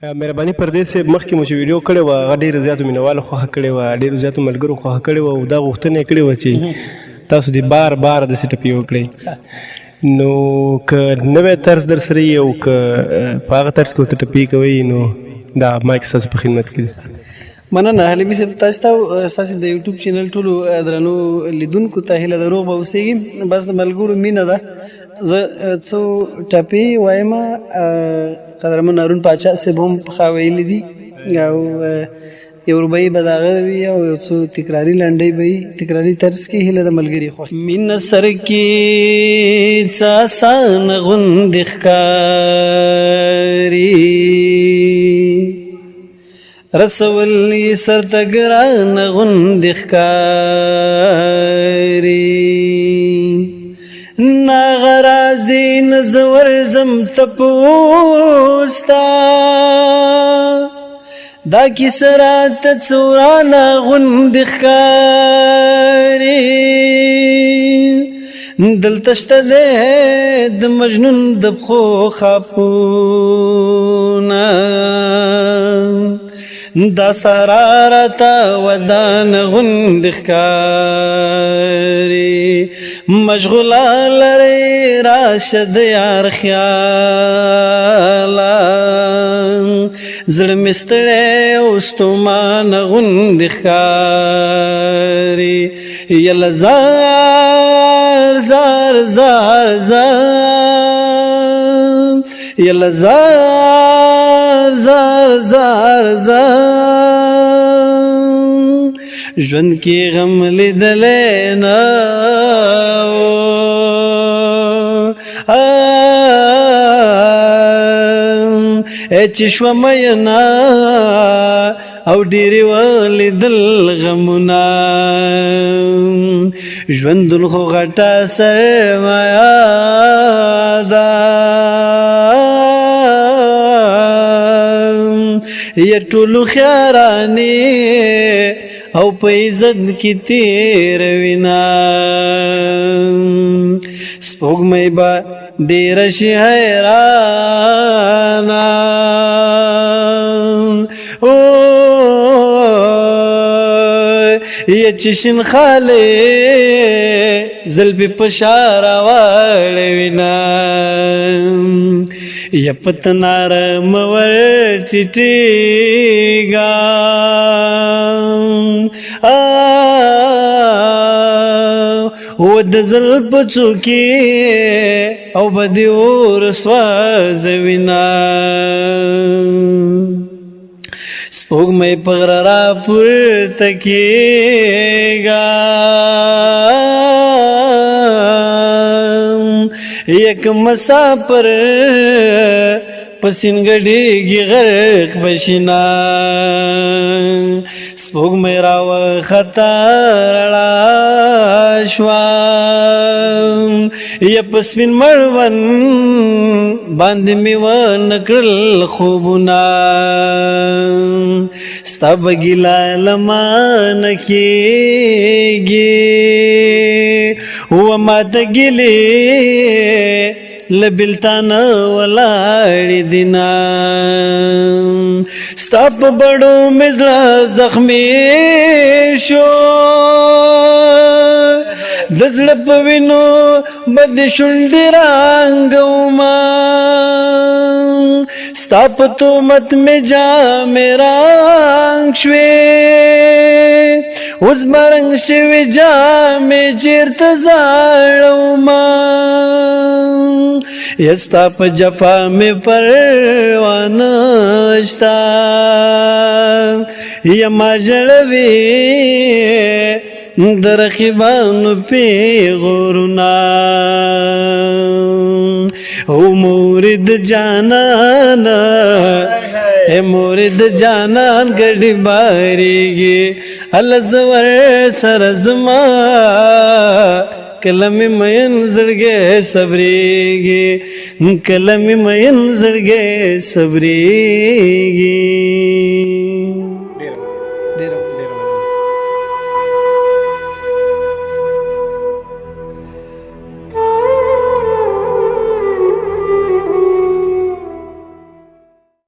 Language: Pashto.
مهرباني پردیس صاحب مخکې مو چې ویډیو کړې وه هغه ډېرو زیاتو مینهوالو خوښه کړې وه ډېرو زیاتو ملګرو خوښه کړې وه او دا غوښتنه یې کړې وه چې تاسو دې بار بار داسې ټپې وکړئ نو که نوی طرز در سره یي او که په هغه طرز کې ورته ټپې کوئ نو دا مایک ستاسو په خدمت کې دی مننه حلیمي صاحب تاسو ته ستاسو د یوټیوب چینل ټولو درنو لیدونکو ته هیله ده روغ به اوسېږي بس د ملګرو مینه ده زه څو ټپې وایم قدرمن هارون پاچا صاحب هم پخوا ویلي دي او یو ربعي به د هغه وي او یو څو تکراري لنډۍ به وي تکراري طرز کې هیله د ملګري خوښ مینه سر کې څه آسان غوندې ښکاري رسول یې سرته ګرانه غوندې ښکاري ناغرازي نزور زم تپوستا دا کیسه راته څورانه غوندې ښکاري دلته شته دی د مجنون د پښو خاپونه دا سارا راته ودانه غوندې ښکاري مشغوله لرې راشه د یار خیاله زړه مې ستړی او ستومانه غوندې ښکاري یله زار زار زار زار یله زار زار زار زار ژوند کې غم لیدلی نه چې شوه مینا او ډېرې ولیدل غمونه ژوندون خو غټه سرمایه ده یا ټولو خیارانې او په عزت کې تېروینه سپوږمۍ به ډېره شي حیرانه یا چې شین خالې زلفې په شا راواړوینه یا په تنارم ورټیټېږه و د زلفو څوکې او به دې اور سوځوینه سپوږمۍ په غره راپورته کېږه یک مسافر په سینګډېږي غرق بشینه سپوږمۍ راوخته رڼا شوه یا په سپین مړوند باندې مې ونه کړل خوبونه ستا به ګیله له مانه کېږي و ماته ګیلې له بېلتانه ولاړې دینه ستا په بړو مې زړه زخمي شو د زړه په وینو به دې شونډې رنګومه ستا په تهمت مې جامې رنګ شوې اوس به رنګ شوې جامې چېرته زاړومه یا ستا په جفا مې پروا نشته یا ما ژړوې د رقیبانو پیغورونه او مورد جانانا اے مورد جانان گڑی باریگی اللہ زور سرزما کلمی مین زرگے صبریگی کلمی مین زرگے صبریگی